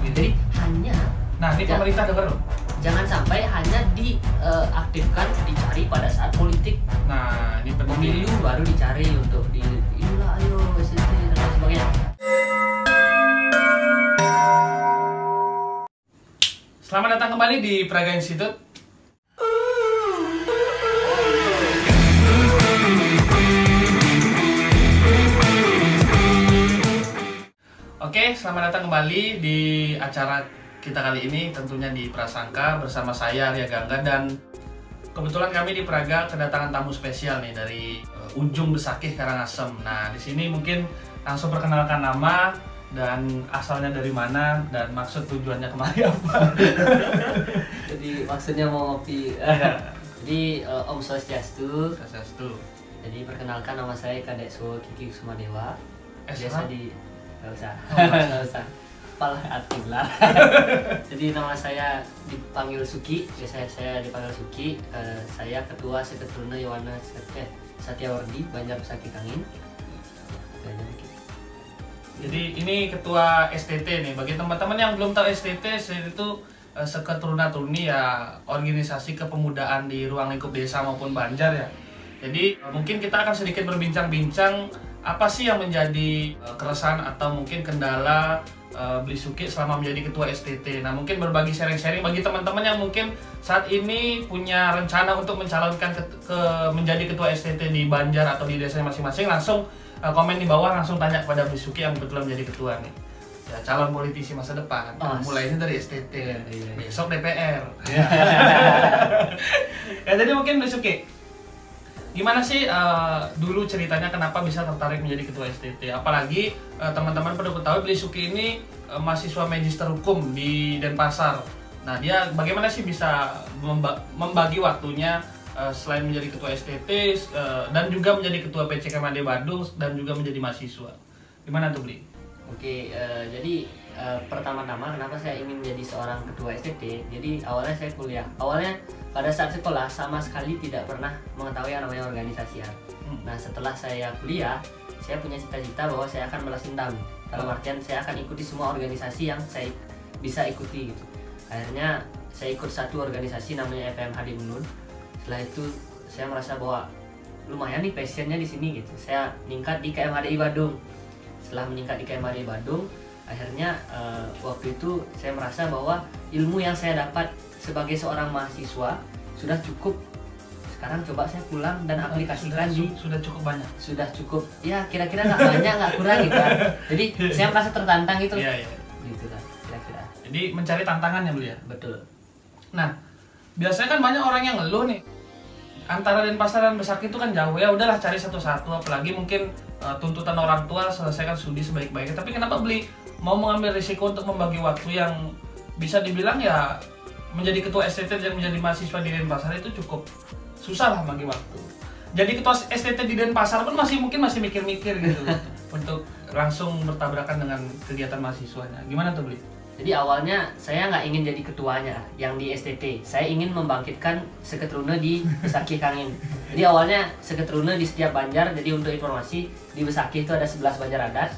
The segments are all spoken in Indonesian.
gitu. Jadi hanya Nah, ini pemerintah denger loh. jangan sampai hanya diaktifkan, dicari pada saat politik. Nah, ini penting. Pemilu baru dicari untuk inilah ayo SDT dan lain sebagainya. Selamat datang kembali di Praga Institute. Oke, selamat datang kembali di acara kita kali ini, tentunya di Prasangka bersama saya Arya Gangga, dan kebetulan kami di Praga kedatangan tamu spesial nih dari ujung Besakih Karangasem. Nah, di sini mungkin langsung perkenalkan nama dan asalnya dari mana dan maksud tujuannya kemari apa. Jadi maksudnya mau ngopi. Jadi Om Swastiastu. Jadi perkenalkan, nama saya Kadek Suwo Kiki Sumadewa. Biasa di nggak usah. Apalah artinya. Jadi nama saya dipanggil Suki. Biasanya saya dipanggil Suki. Saya Ketua Seketruna Yowana Satyawardi Banjar Besakih Kangin. Jadi ini ketua STT nih. Bagi teman-teman yang belum tahu STT itu Seketruna Tuni ya, organisasi kepemudaan di ruang lingkup desa maupun Banjar ya. Jadi mungkin kita akan sedikit berbincang-bincang apa sih yang menjadi keresahan atau mungkin kendala Bli Suki selama menjadi ketua STT. Nah, mungkin berbagi sharing-sharing bagi teman-teman yang mungkin saat ini punya rencana untuk mencalonkan menjadi ketua STT di Banjar atau di desa masing-masing, langsung komen di bawah, langsung tanya kepada Bli Suki yang kebetulan menjadi ketua nih. Ya, calon politisi masa depan. Mulainya dari STT, besok DPR. Ya, jadi mungkin Bli Suki, gimana sih dulu ceritanya kenapa bisa tertarik menjadi ketua STT? Apalagi teman-teman pada tahu Bli Suki ini mahasiswa magister hukum di Denpasar. Nah, dia bagaimana sih bisa membagi waktunya selain menjadi ketua STT dan juga menjadi ketua PCKMAD Badung dan juga menjadi mahasiswa? Gimana tuh, Bli? Oke, jadi pertama-tama kenapa saya ingin menjadi seorang ketua STT? Jadi awalnya saya kuliah. Awalnya pada saat sekolah sama sekali tidak pernah mengetahui yang namanya organisasi. Nah, setelah saya kuliah, saya punya cita-cita bahwa saya akan balas dendam. Dalam artian saya akan ikuti semua organisasi yang saya bisa ikuti gitu. Akhirnya saya ikut satu organisasi namanya FMHD Unun. Setelah itu saya merasa bahwa lumayan nih passionnya di sini gitu. Saya meningkat di KMHDI Badung. Setelah meningkat di KMHDI Badung, akhirnya waktu itu saya merasa bahwa ilmu yang saya dapat sebagai seorang mahasiswa sudah cukup. Sekarang coba saya pulang dan aplikasikan sudah cukup banyak. Sudah cukup. Ya, kira-kira nggak banyak, nggak kurang gitu kan. Jadi saya merasa tertantang gitu. Iya. Gitu kan, kira-kira. Jadi mencari tantangannya, Bli ya. Betul. Nah, biasanya kan banyak orang yang ngeluh nih, antara Denpasar dan Besakih itu kan jauh, ya udahlah cari satu-satu, apalagi mungkin tuntutan orang tua selesaikan studi sebaik-baiknya. Tapi kenapa Bli mau mengambil risiko untuk membagi waktu yang bisa dibilang ya menjadi ketua STT dan menjadi mahasiswa di Denpasar itu cukup susah lah bagi waktu. Jadi ketua STT di Denpasar pun masih mikir-mikir gitu untuk langsung bertabrakan dengan kegiatan mahasiswanya. Gimana tuh, Bli? Jadi awalnya saya nggak ingin jadi ketuanya yang di STT. Saya ingin membangkitkan Seketruna di Besakih Kangin. Jadi awalnya Seketruna di setiap Banjar. Jadi untuk informasi, di Besakih itu ada 11 Banjar adat.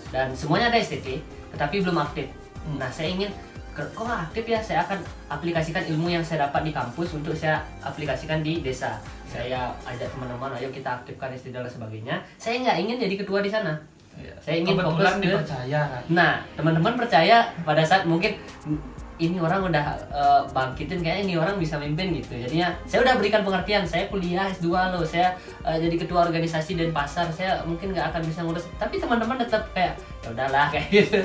Dan semuanya ada STT, tetapi belum aktif. Nah, saya ingin, kok nggak aktif ya? Saya akan aplikasikan ilmu yang saya dapat di kampus untuk saya aplikasikan di desa. Saya ajak teman-teman, ayo kita aktifkan STT dan sebagainya. Saya nggak ingin jadi ketua di sana. Saya ingin fokus ke dipercaya kan? Nah, teman-teman percaya pada saat mungkin ini orang udah bangkitin, kayaknya ini orang bisa mimpin gitu. Jadinya saya udah berikan pengertian, saya kuliah S2 loh, saya jadi ketua organisasi Denpasar, saya mungkin nggak akan bisa ngurus. Tapi teman-teman tetap kayak ya udahlah kayak gitu.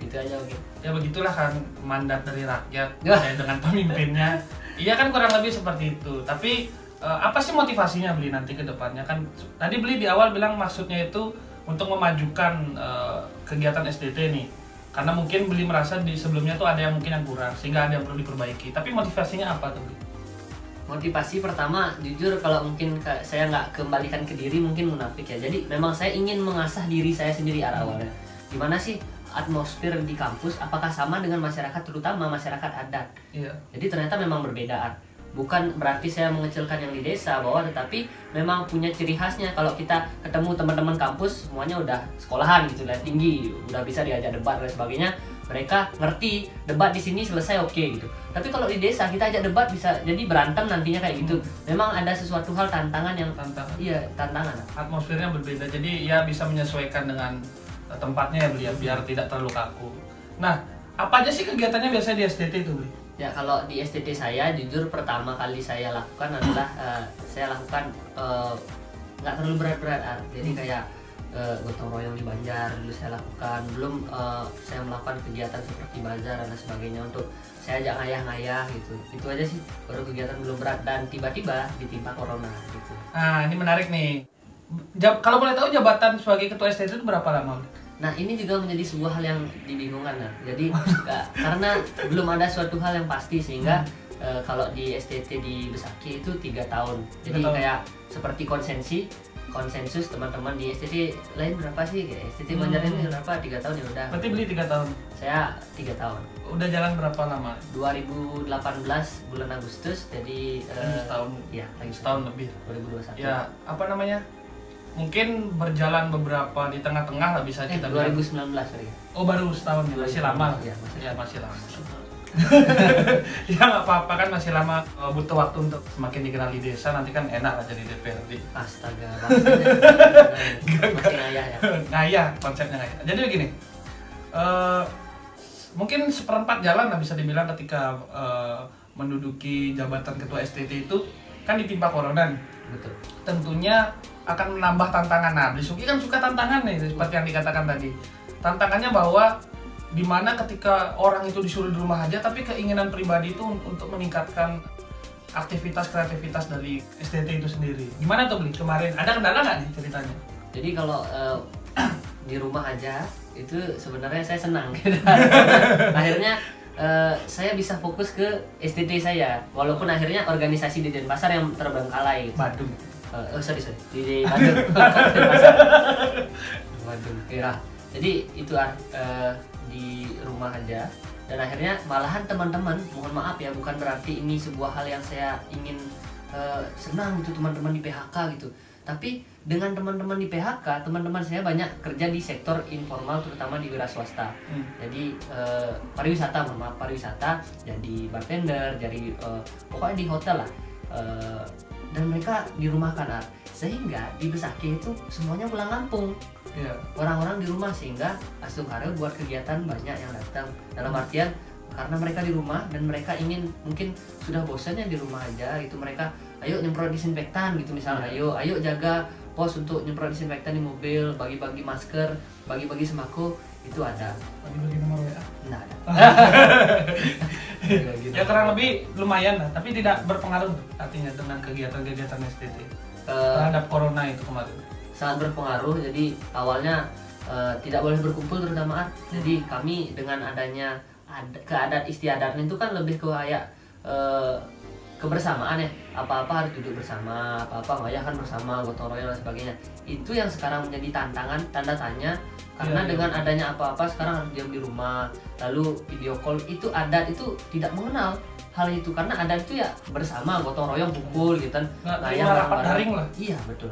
Gitu aja mungkin. Ya begitulah kan mandat dari rakyat dengan pemimpinnya. Iya kan, kurang lebih seperti itu. Tapi apa sih motivasinya Bli nanti ke depannya? Kan tadi Bli di awal bilang maksudnya itu untuk memajukan kegiatan STT nih, karena mungkin Bli merasa di sebelumnya tuh ada yang mungkin yang kurang sehingga ada yang perlu diperbaiki. Tapi motivasinya apa tuh, Bli? Motivasi pertama, jujur kalau mungkin saya nggak kembalikan ke diri mungkin munafik ya. Jadi memang saya ingin mengasah diri saya sendiri awalnya. Gimana sih atmosfer di kampus? Apakah sama dengan masyarakat, terutama masyarakat adat? Iya. Jadi ternyata memang berbeda. Bukan berarti saya mengecilkan yang di desa bawah, tetapi memang punya ciri khasnya. Kalau kita ketemu teman-teman kampus semuanya udah sekolahan gitu lah, tinggi, udah bisa diajak debat dan sebagainya. mereka ngerti debat di sini selesai oke gitu. Tapi kalau di desa kita ajak debat bisa jadi berantem nantinya kayak gitu. Memang ada sesuatu hal tantangan yang iya tantangan. Atmosfernya berbeda, jadi ya bisa menyesuaikan dengan tempatnya ya beli, biar tidak terlalu kaku. Nah, apa aja sih kegiatannya biasanya di STT itu beli? Ya kalau di STT saya jujur pertama kali saya lakukan adalah saya lakukan nggak terlalu berat-berat. Jadi kayak gotong royong di Banjar dulu saya lakukan. Belum saya melakukan kegiatan seperti bazar dan sebagainya untuk saya ajak ngayah-ngayah gitu. Itu aja sih, baru kegiatan belum berat dan tiba-tiba ditimpa corona gitu. Nah, ini menarik nih. Kalau boleh tahu jabatan sebagai ketua STT itu berapa lama? Nah ini juga menjadi sebuah hal yang dibingungkan kan. Jadi karena belum ada suatu hal yang pasti sehingga kalau di STT di Besaki itu 3 tahun. Jadi kayak seperti konsensus teman-teman di STT lain berapa sih? Kayak STT Banjar ini berapa? 3 tahun ya udah. Berarti beli 3 tahun? Saya 3 tahun. Udah jalan berapa lama? 2018 bulan Agustus, jadi setahun. Ya, setahun lebih. 2021. Ya, apa namanya? Mungkin berjalan beberapa di tengah-tengah lah bisa kita bilang. 2019 kali. Oh, baru setahun ya, masih lama. Ya, masih lama. Ya nggak apa-apa kan, masih lama, butuh waktu untuk semakin dikenal di desa, nanti kan enak lah jadi DPRD. Astaga, masih ngayah ya. Ngayah, konsepnya ngayah. Jadi begini, mungkin seperempat jalan lah bisa dibilang ketika menduduki jabatan ketua STT itu kan ditimpa corona. Betul. Tentunya akan menambah tantangan. Nah, Belisuki kan suka tantangan nih, seperti yang dikatakan tadi. Tantangannya bahwa dimana ketika orang itu disuruh di rumah aja, tapi keinginan pribadi itu untuk meningkatkan aktivitas kreativitas dari STT itu sendiri. Gimana tuh Beli kemarin? Ada kendala nggak nih ceritanya? Jadi kalau di rumah aja itu sebenarnya saya senang. Akhirnya saya bisa fokus ke STT saya, walaupun akhirnya organisasi di Denpasar yang terbengkalai. Badung. Sorry di Badung. Denpasar. Badung. Ya. Jadi itu di rumah aja, dan akhirnya malahan teman-teman, mohon maaf ya, bukan berarti ini sebuah hal yang saya ingin senang gitu teman-teman di PHK gitu. Tapi dengan teman-teman di PHK, teman-teman saya banyak kerja di sektor informal, terutama di wira swasta. Jadi pariwisata, mohon maaf, pariwisata, jadi bartender, jadi pokoknya di hotel lah. Dan mereka dirumahkan, sehingga di Besaki itu semuanya pulang kampung. Orang-orang di rumah, sehingga Astung-Karel buat kegiatan banyak yang datang. Dalam artian karena mereka di rumah dan mereka ingin, mungkin sudah bosan ya di rumah aja gitu, mereka ayo nyemprot disinfektan gitu misalnya, ayo jaga pos untuk nyemprot disinfektan di mobil, bagi-bagi masker, bagi-bagi sembako, itu ada. Bagi-bagi nomor WA? Nggak ada. Ya kurang lebih lumayan lah, tapi tidak berpengaruh artinya dengan kegiatan-kegiatan STT terhadap corona itu kemarin. Sangat berpengaruh. Jadi awalnya tidak boleh berkumpul terutama jadi kami dengan adanya keadat istiadatnya itu kan lebih ke kayak kebersamaan ya, apa-apa harus duduk bersama, apa-apa ngayahkan bersama, gotong royong dan sebagainya. Itu yang sekarang menjadi tantangan, tanda tanya, karena dengan adanya apa-apa sekarang harus diam di rumah, lalu video call. Itu adat itu tidak mengenal hal itu, karena adat itu ya bersama, gotong royong, kumpul gitu kan, ngayah rapat daring lah. Iya betul.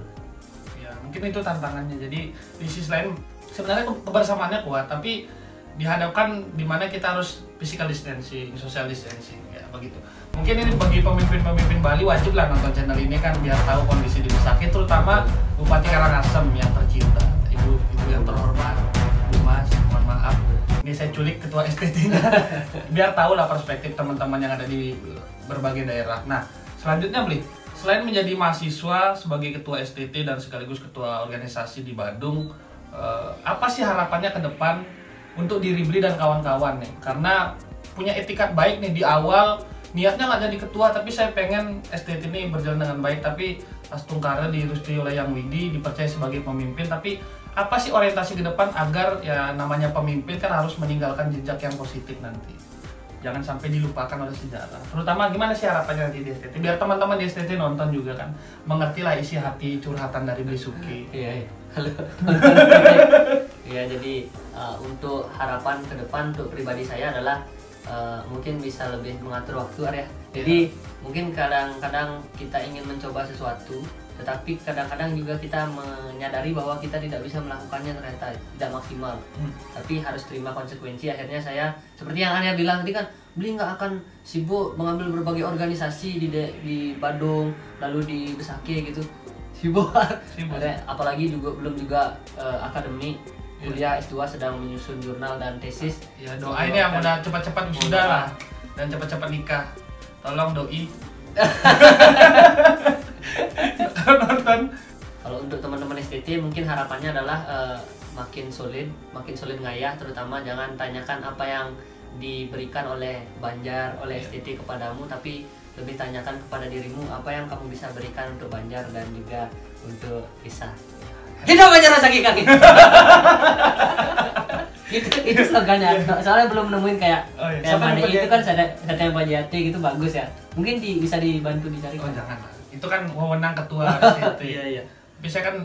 Mungkin itu tantangannya. Jadi di sisi lain sebenarnya kebersamaannya kuat, tapi dihadapkan dimana kita harus physical distancing, social distancing, ya begitu. Mungkin ini bagi pemimpin-pemimpin Bali wajib lah nonton channel ini kan, biar tahu kondisi di Besaki, terutama Bupati Karangasem yang tercinta, ibu yang terhormat, Bu Mas, mohon maaf. Ini saya culik ketua STT-nya, biar tahu lah perspektif teman-teman yang ada di berbagai daerah. Nah, selanjutnya Beli, selain menjadi mahasiswa sebagai ketua STT dan sekaligus ketua organisasi di Badung, apa sih harapannya ke depan untuk diri Beli dan kawan-kawan nih? Karena punya etikat baik nih di awal, niatnya nggak jadi ketua, tapi saya pengen STT ini berjalan dengan baik. Tapi Astung-Karel direstui oleh Yang Widi, dipercaya sebagai pemimpin. Tapi apa sih orientasi ke depan agar ya namanya pemimpin kan harus meninggalkan jejak yang positif nanti? Jangan sampai dilupakan oleh sejarah. Terutama gimana sih harapannya nanti di STT? Biar teman-teman di STT nonton juga kan, mengerti lah isi hati curhatan dari Belisuki. Iya, halo. Ya, jadi untuk harapan ke depan untuk pribadi saya adalah mungkin bisa lebih mengatur waktu ya. Jadi mungkin kadang-kadang kita ingin mencoba sesuatu, tetapi kadang-kadang juga kita menyadari bahwa kita tidak bisa melakukannya, ternyata tidak maksimal. Tapi harus terima konsekuensi. Akhirnya saya seperti yang Arya bilang tadi kan, beli nggak akan sibuk mengambil berbagai organisasi di Badung, lalu di Besaki gitu, sibuk. Apalagi juga belum akademik, kuliah S2 sedang menyusun jurnal dan tesis. Ya doain ya mudah cepat-cepat wisuda lah dan cepat-cepat nikah. Tolong doi. Nonton. Kalau untuk teman-teman STT mungkin harapannya adalah makin solid ngayah, terutama jangan tanyakan apa yang diberikan oleh Banjar, oleh STT kepadamu, tapi lebih tanyakan kepada dirimu apa yang kamu bisa berikan untuk Banjar dan juga untuk desa. Hidup Banjar Rasa Kaki. itu slogannya. Soalnya belum nemuin kayak Mane itu kan satenya Pak Jati gitu, bagus ya. Mungkin bisa dibantu dicari. Oh jangan lah. Itu kan wewenang ketua STT. Iya. Tapi saya kan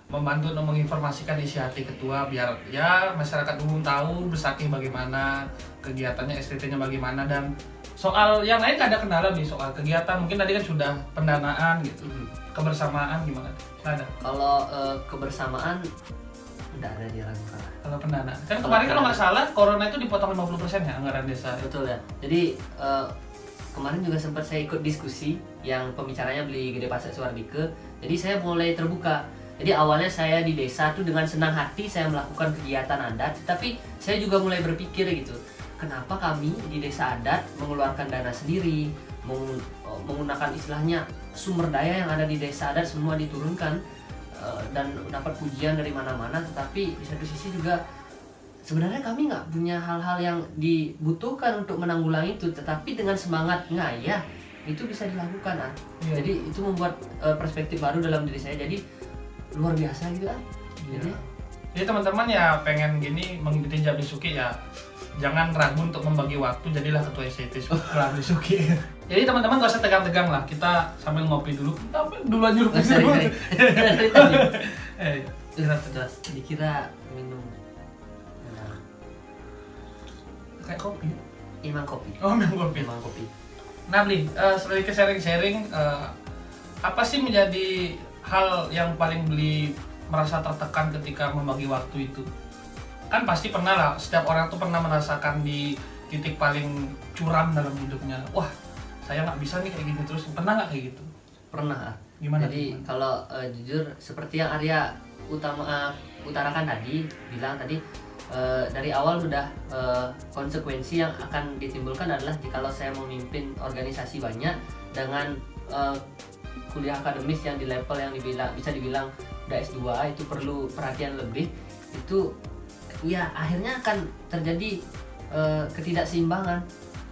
membantu untuk menginformasikan isi hati ketua biar ya masyarakat umum tahu Besaki bagaimana, kegiatannya STT-nya bagaimana, dan soal yang lain nggak ada kendala nih soal kegiatan. Mungkin tadi kan sudah pendanaan gitu, kebersamaan gimana? Nggak ada. Kalau kebersamaan nggak ada di Ragunan. Kalau pendanaan kan kemarin kalau nggak salah corona itu dipotong 50% ya anggaran desa. Betul ya. Jadi kemarin juga sempat saya ikut diskusi yang pembicaranya beli Gede Pasek Suardike. Jadi saya mulai terbuka. Jadi awalnya saya di desa tuh dengan senang hati saya melakukan kegiatan adat, tapi saya juga mulai berpikir gitu, kenapa kami di desa adat mengeluarkan dana sendiri, menggunakan istilahnya sumber daya yang ada di desa adat semua diturunkan dan dapat pujian dari mana-mana, tetapi di satu sisi juga sebenarnya kami nggak punya hal-hal yang dibutuhkan untuk menanggulangi itu, tetapi dengan semangat ngayah itu bisa dilakukan. Jadi itu membuat perspektif baru dalam diri saya, jadi luar biasa gitu kan. Jadi teman-teman ya pengen gini mengikuti Jabli Suki ya jangan ragu untuk membagi waktu, jadilah ketua STT Jabli Suki. Jadi teman-teman gak usah tegang-tegang lah, kita sambil ngopi dulu. Tapi duluan nyuruh sorry. Dikira minum kayak kopi. Emang kopi. Oh, memang kopi. Nah, Bli, sedikit sharing-sharing apa sih menjadi hal yang paling Bli merasa tertekan ketika membagi waktu itu? Kan pasti pernah lah, setiap orang tuh pernah merasakan di titik paling curam dalam hidupnya. Wah, saya nggak bisa nih kayak gini terus. Pernah nggak kayak gitu? Pernah. Gimana? Jadi kalau jujur seperti yang Arya utarakan tadi, bilang tadi dari awal sudah konsekuensi yang akan ditimbulkan adalah jikalau saya memimpin organisasi banyak dengan kuliah akademis yang di level yang bisa dibilang udah S2 itu perlu perhatian lebih, itu ya akhirnya akan terjadi ketidakseimbangan,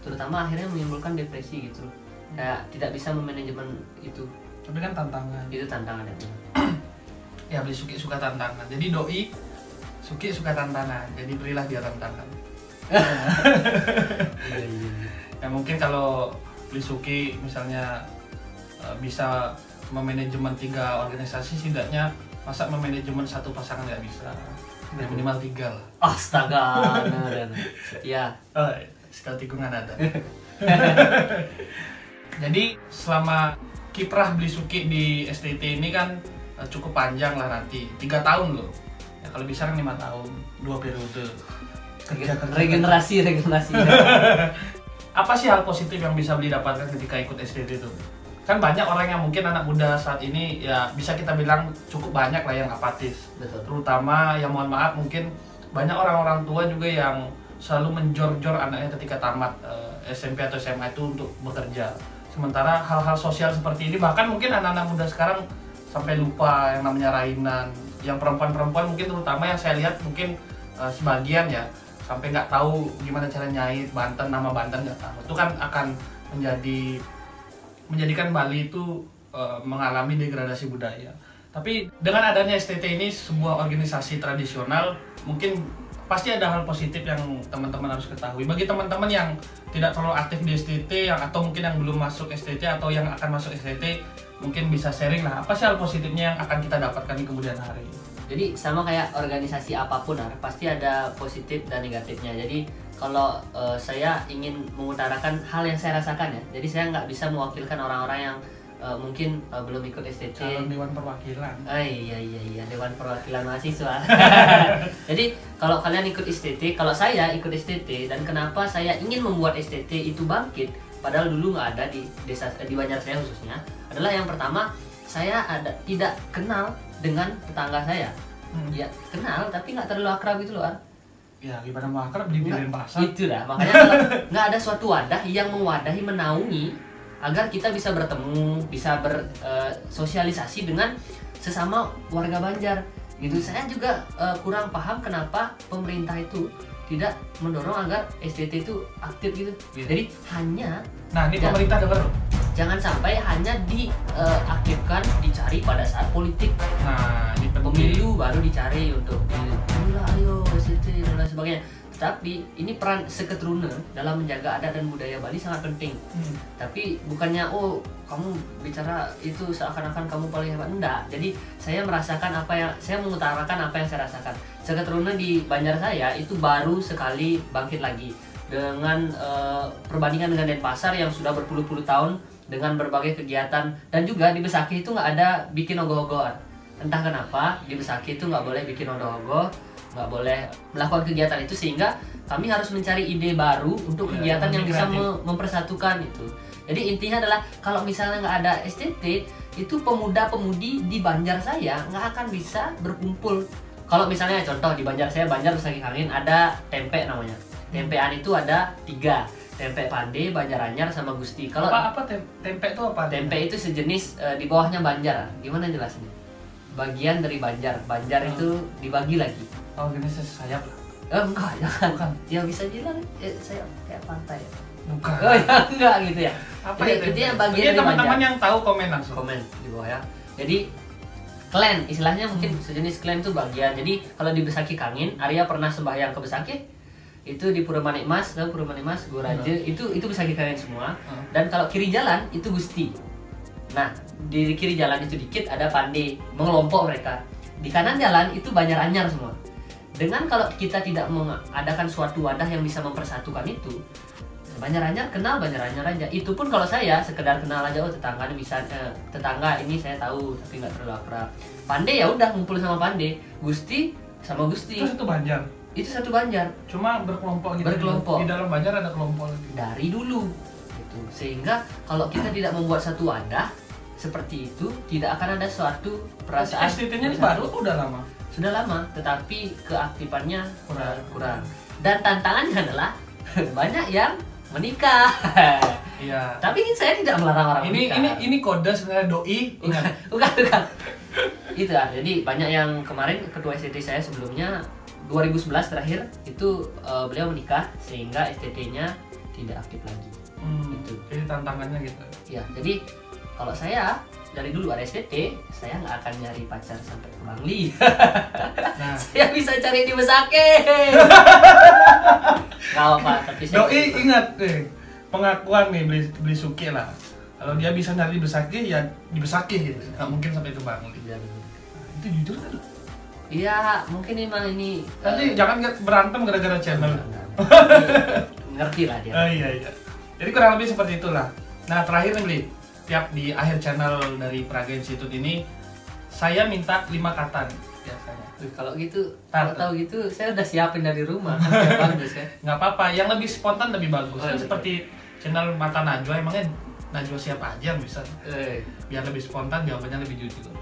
terutama akhirnya menimbulkan depresi gitu, kayak tidak bisa memanajemen itu. Tapi kan tantangan. Itu tantangan itu. Ya Bli Suki suka tantangan. Jadi doi Suki suka tantangan. Jadi berilah dia tantangan. Ya mungkin kalau Bli Suki misalnya bisa memanajemen 3 organisasi, setidaknya masa memanajemen 1 pasangan nggak bisa. Ya, minimal 3 lah. Astaga. Ya. Sekali tikungan ada. Jadi selama kiprah Bli Suki di STT ini kan cukup panjang lah nanti, 3 tahun loh. Ya, kalau bisa kan 5 tahun, 2 periode. Regenerasi. Apa sih hal positif yang bisa Bli dapatkan ketika ikut STT itu? Kan banyak orang yang mungkin anak muda saat ini ya bisa kita bilang cukup banyak lah yang apatis. Betul. Terutama yang mohon maaf mungkin banyak orang-orang tua juga yang selalu menjor-jor anaknya ketika tamat SMP atau SMA itu untuk bekerja. Sementara hal-hal sosial seperti ini bahkan mungkin anak-anak muda sekarang sampai lupa yang namanya rainan. Yang perempuan-perempuan mungkin terutama yang saya lihat mungkin sebagian ya sampai nggak tahu gimana cara nyait Banten, nama Banten nggak tahu. Itu kan akan menjadikan Bali itu mengalami degradasi budaya. Tapi dengan adanya STT ini sebuah organisasi tradisional, mungkin pasti ada hal positif yang teman-teman harus ketahui. Bagi teman-teman yang tidak terlalu aktif di STT, atau mungkin yang belum masuk STT atau yang akan masuk STT, mungkin bisa sharing lah apa sih hal positifnya yang akan kita dapatkan di kemudian hari. Jadi sama kayak organisasi apapun, pasti ada positif dan negatifnya. Jadi kalau saya ingin mengutarakan hal yang saya rasakan ya, jadi saya nggak bisa mewakilkan orang-orang yang mungkin belum ikut STT. Calon Dewan Perwakilan. Iya Dewan Perwakilan Mahasiswa. Jadi kalau kalian ikut STT, kalau saya ikut STT, dan kenapa saya ingin membuat STT itu bangkit, padahal dulu nggak ada di desa di Banjar saya khususnya, adalah yang pertama saya tidak kenal dengan tetangga saya. Ya kenal tapi nggak terlalu akrab gitu loh. Ya gimana mau akrab di pasar. Itu dah, makanya kalau nggak ada suatu wadah yang mewadahi, menaungi agar kita bisa bertemu, bisa bersosialisasi dengan sesama warga Banjar. Gitu. Saya juga kurang paham kenapa pemerintah itu tidak mendorong agar STT itu aktif gitu. Jadi hanya ini pemerintah dengar. Jangan sampai hanya diaktifkan, dicari pada saat politik. Nah, di pemilu baru dicari untuk ayo STT dan lain sebagainya. Tapi ini peran seketurunan dalam menjaga adat dan budaya Bali sangat penting. Tapi bukannya kamu bicara itu seakan-akan kamu paling hebat, enggak. Jadi saya merasakan saya mengutarakan apa yang saya rasakan. Seketurunan di Banjar saya itu baru sekali bangkit lagi dengan perbandingan dengan Denpasar yang sudah berpuluh-puluh tahun dengan berbagai kegiatan, dan juga di Besaki itu nggak ada bikin ogoh-ogohan. Entah kenapa di Besaki itu nggak boleh bikin ogoh-ogoh, nggak boleh melakukan kegiatan itu, sehingga kami harus mencari ide baru untuk kegiatan yang bisa mempersatukan itu. Jadi intinya adalah kalau misalnya nggak ada STT, itu pemuda-pemudi di Banjar saya nggak akan bisa berkumpul. Kalau misalnya contoh di Banjar saya, Banjar Besaki Kangin, ada tempe namanya. Tempean itu ada 3, tempe Pande, Banjaranyar, sama Gusti. Kalau tempe itu apa? Tempe itu sejenis di bawahnya Banjar. Gimana jelasnya? Bagian dari Banjar. Banjar itu dibagi lagi. Oh, gini sayap lah. Enggak, jangan. Bukan. Ya bisa bilang sayap kayak pantai. Bukan. Oh ya, enggak gitu ya. Apa jadi, itu? Intinya bagian dari teman-teman Banjar. yang tahu komen langsung. Komen di bawah ya. Jadi klan, istilahnya mungkin sejenis klan itu bagian. Jadi kalau di Besaki Kangin, Arya pernah sembahyang ke Besaki. Itu di Pura Manik Mas, Goraje, itu Besaki Kangin semua. Dan kalau kiri jalan itu Gusti. Nah, di kiri jalan itu dikit ada Pande, mengelompok mereka. Di kanan jalan itu Banjaranyar semua. Dengan kalau kita tidak mengadakan suatu wadah yang bisa mempersatukan itu, Banjaranyar kenal Banjaranyar aja. Itu pun kalau saya sekedar kenal aja, tetangga bisa tetangga ini saya tahu tapi nggak terlalu akrab. Pande ya udah ngumpul sama Pande, Gusti sama Gusti. Itu satu Banjar. Itu satu Banjar. Cuma berkelompok gitu. Berkelompok. Di dalam Banjar ada kelompok lagi. Dari dulu. Gitu. Sehingga kalau kita tidak membuat satu wadah seperti itu, tidak akan ada suatu perasaan. STT-nya baru udah lama. Sudah lama, tetapi keaktifannya kurang. Dan tantangannya adalah banyak yang menikah. Iya. Tapi saya tidak melarang orang menikah. Ini kode sebenarnya doi. Ingat. Bukan. Itu ya. Jadi banyak yang kemarin ketua STT saya sebelumnya 2011 terakhir itu beliau menikah sehingga STT-nya tidak aktif lagi. Gitu. Jadi tantangannya gitu. Ya, jadi kalau saya dari dulu ada STT, saya nggak akan nyari pacar sampai ke Bangli. Nah. Saya bisa cari di Besaki. Nggak apa, tapi saya doi ingat deh, pengakuan nih beli Suki lah. Kalau dia bisa nyari di Besaki, ya di Besaki gitu. Nggak mungkin sampai ke Bangli. Ya, itu jujur kan? Iya, mungkin memang ini. Nanti jangan berantem gara-gara channel. Ngerti lah dia. Iya. Jadi kurang lebih seperti itulah. Nah terakhir nih Bli, tiap di akhir channel dari Praga Institute ini, saya minta 5 kata nih biasanya. Kalau gitu, kalau tahu gitu, saya udah siapin dari rumah. Bagus kan? Nggak apa-apa, yang lebih spontan lebih bagus. Kan Iya. seperti channel Mata Najwa, emangnya Najwa siapa aja yang bisa? Biar lebih spontan, jawabannya lebih jujur.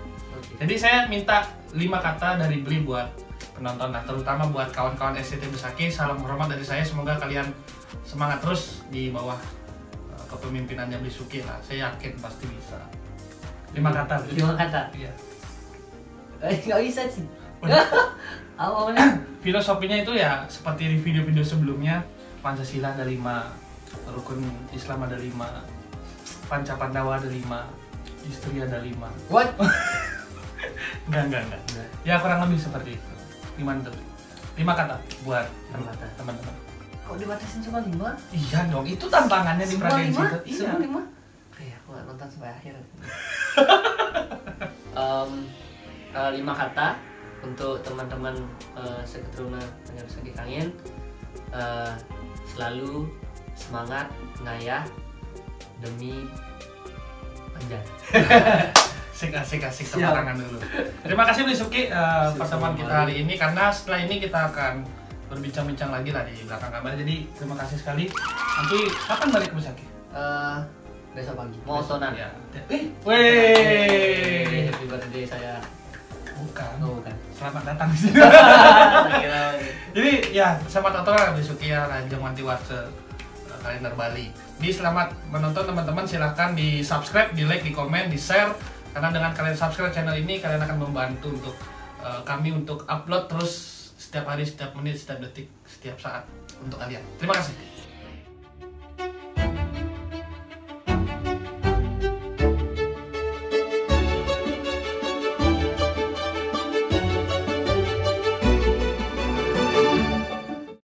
Jadi saya minta 5 kata dari Bli buat penonton, nah terutama buat kawan-kawan STT Besaki. Salam hormat dari saya, semoga kalian semangat terus di bawah kepemimpinannya Bli Suki lah. Saya yakin pasti bisa. 5 kata. 5 kata? Iya. Nggak bisa sih. Awalnya filosofinya itu ya seperti di video-video sebelumnya. Pancasila ada 5, rukun Islam ada 5, Panca Pandawa ada 5, istri ada 5. What? Enggak. Ya kurang lebih seperti itu. Gimana tuh? 5 kata buat teman-teman. Kok dibatasin cuma 5? Iya dong, itu tantangannya di Praga Institute. Iya. Semua 5? Kayak aku nggak nonton sampai akhir. 5 kata untuk teman-teman seketurunan Banjar Besaki Kangin. Selalu semangat ngayah demi Banjar. Asik tepuk tangan dulu. Terima kasih Blisuki pertemuan kita hari ini, karena setelah ini kita akan berbincang-bincang lagi lah di belakang kamera. Jadi terima kasih sekali. Nanti kapan balik ke Besaki? Besok pagi. Mau sonan. Ya. Happy birthday saya. Bukan. Oh, bukan. Selamat datang di sini. Jadi ya selamat datang Blisuki ya Raja Mantiwatse Kalender Bali. Jadi selamat menonton teman-teman, silahkan di subscribe, di like, di komen, di share. Karena dengan kalian subscribe channel ini, kalian akan membantu untuk kami untuk upload terus setiap hari, setiap menit, setiap detik, setiap saat untuk kalian. Terima kasih.